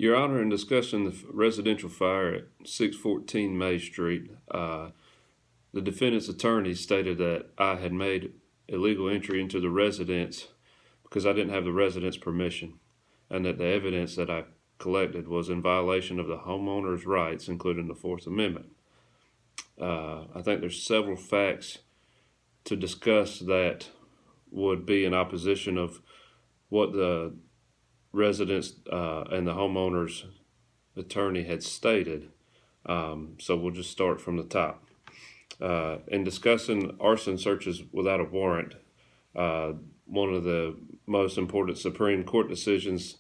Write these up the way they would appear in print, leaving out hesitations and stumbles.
Your Honor, in discussing the residential fire at 614 May Street, the defendant's attorney stated that I had made illegal entry into the residence because I didn't have the resident's permission, and that the evidence that I collected was in violation of the homeowner's rights, including the Fourth Amendment. I think there's several facts to discuss that would be in opposition of what the residents and the homeowner's attorney had stated. So we'll just start from the top. In discussing arson searches without a warrant, one of the most important Supreme Court decisions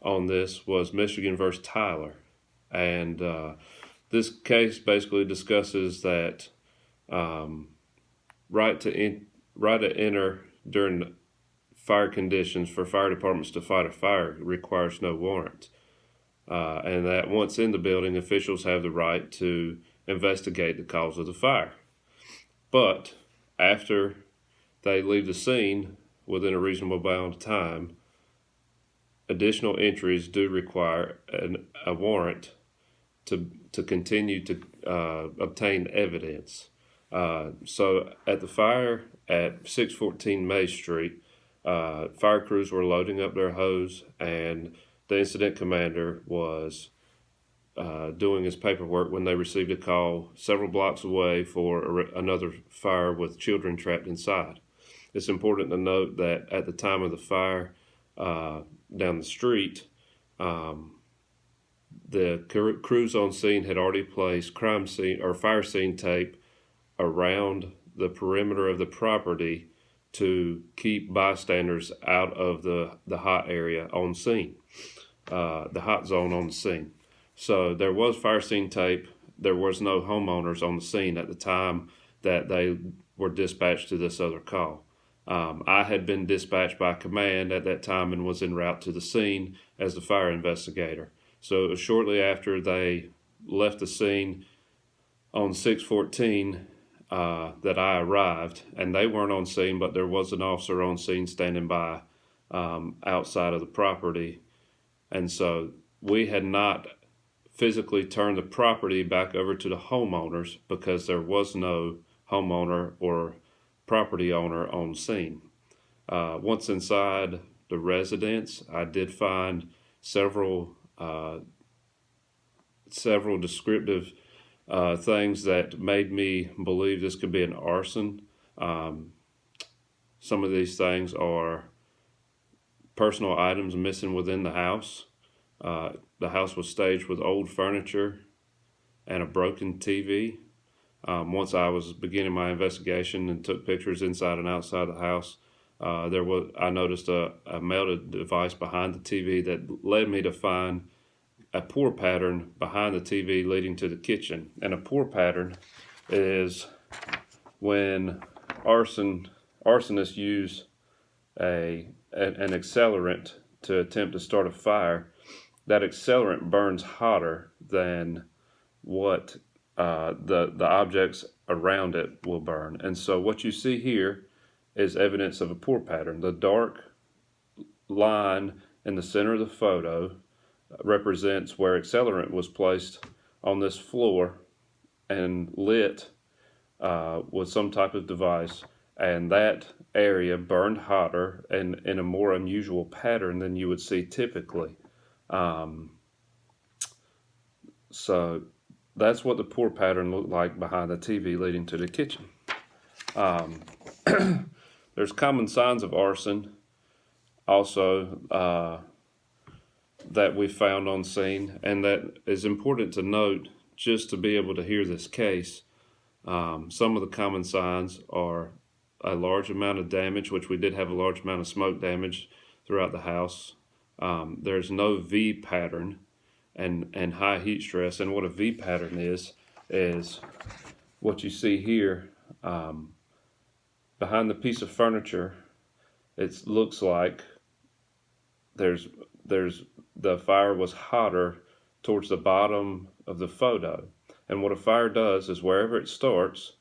on this was Michigan versus Tyler. And this case basically discusses that right to enter during fire conditions for fire departments to fight a fire requires no warrant. And that once in the building, officials have the right to investigate the cause of the fire. But after they leave the scene within a reasonable bound of time, additional entries do require a warrant to continue to obtain evidence. So at the fire at 614 May Street, fire crews were loading up their hose, and the incident commander was doing his paperwork when they received a call several blocks away for another fire with children trapped inside. It's important to note that at the time of the fire down the street, the crews on scene had already placed crime scene or fire scene tape around the perimeter of the property to keep bystanders out of the hot area on scene, the hot zone on the scene. So there was fire scene tape. There was no homeowners on the scene at the time that they were dispatched to this other call. I had been dispatched by command at that time and was en route to the scene as the fire investigator. So it was shortly after they left the scene on 614 that I arrived, and they weren't on scene, but there was an officer on scene standing by outside of the property. And so we had not physically turned the property back over to the homeowners because there was no homeowner or property owner on scene. Once inside the residence, I did find several descriptive things that made me believe this could be an arson. Some of these things are personal items missing within the house. The house was staged with old furniture and a broken TV. Once I was beginning my investigation and took pictures inside and outside the house, I noticed a melted device behind the TV that led me to find a pour pattern behind the TV leading to the kitchen. And a pour pattern is when arsonists use an accelerant to attempt to start a fire. That accelerant burns hotter than what the objects around it will burn. And so what you see here is evidence of a pour pattern. The dark line in the center of the photo represents where accelerant was placed on this floor and lit with some type of device, and that area burned hotter and in a more unusual pattern than you would see typically. So that's what the pour pattern looked like behind the TV leading to the kitchen. There's common signs of arson also that we found on scene, and that is important to note just to be able to hear this case. Some of the common signs are a large amount of damage, which we did have a large amount of smoke damage throughout the house. There's no V pattern and high heat stress. And what a V pattern is what you see here behind the piece of furniture. It looks like the fire was hotter towards the bottom of the photo. And what a fire does is wherever it starts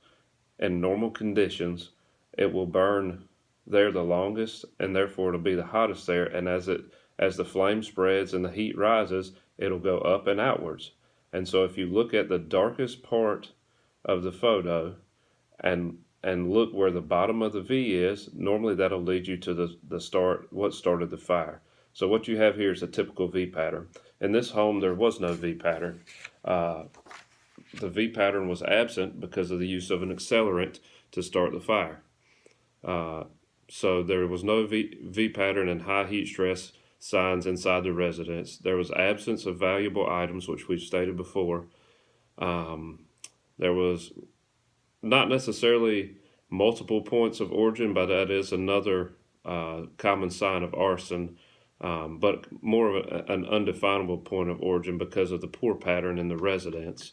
in normal conditions, it will burn there the longest, and therefore it'll be the hottest there. And as as the flame spreads and the heat rises, it'll go up and outwards. And so if you look at the darkest part of the photo and look where the bottom of the V is, normally that'll lead you to what started the fire. So what you have here is a typical V pattern. In this home, there was no V pattern. The V pattern was absent because of the use of an accelerant to start the fire. So there was no V pattern and high heat stress signs inside the residence. There was absence of valuable items, which we've stated before. There was not necessarily multiple points of origin, but that is another common sign of arson, but more of an undefinable point of origin because of the poor pattern in the residence.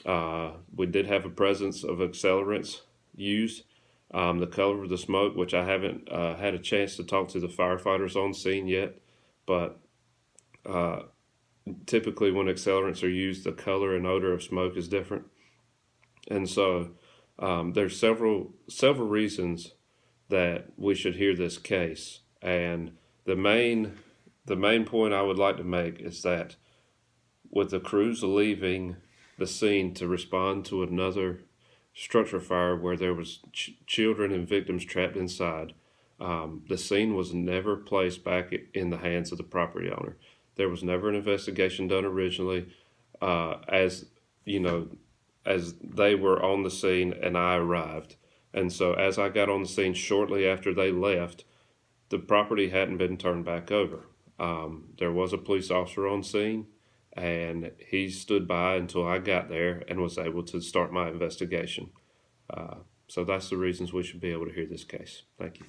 We did have a presence of accelerants used. The color of the smoke, which I haven't had a chance to talk to the firefighters on scene yet, but typically when accelerants are used, the color and odor of smoke is different. And so there's several reasons that we should hear this case. And the main point I would like to make is that with the crews leaving the scene to respond to another structure fire where there was children and victims trapped inside, the scene was never placed back in the hands of the property owner. There was never an investigation done originally, as they were on the scene and I arrived. And so as I got on the scene shortly after they left, the property hadn't been turned back over. There was a police officer on scene, and he stood by until I got there and was able to start my investigation. So that's the reasons we should be able to hear this case. Thank you.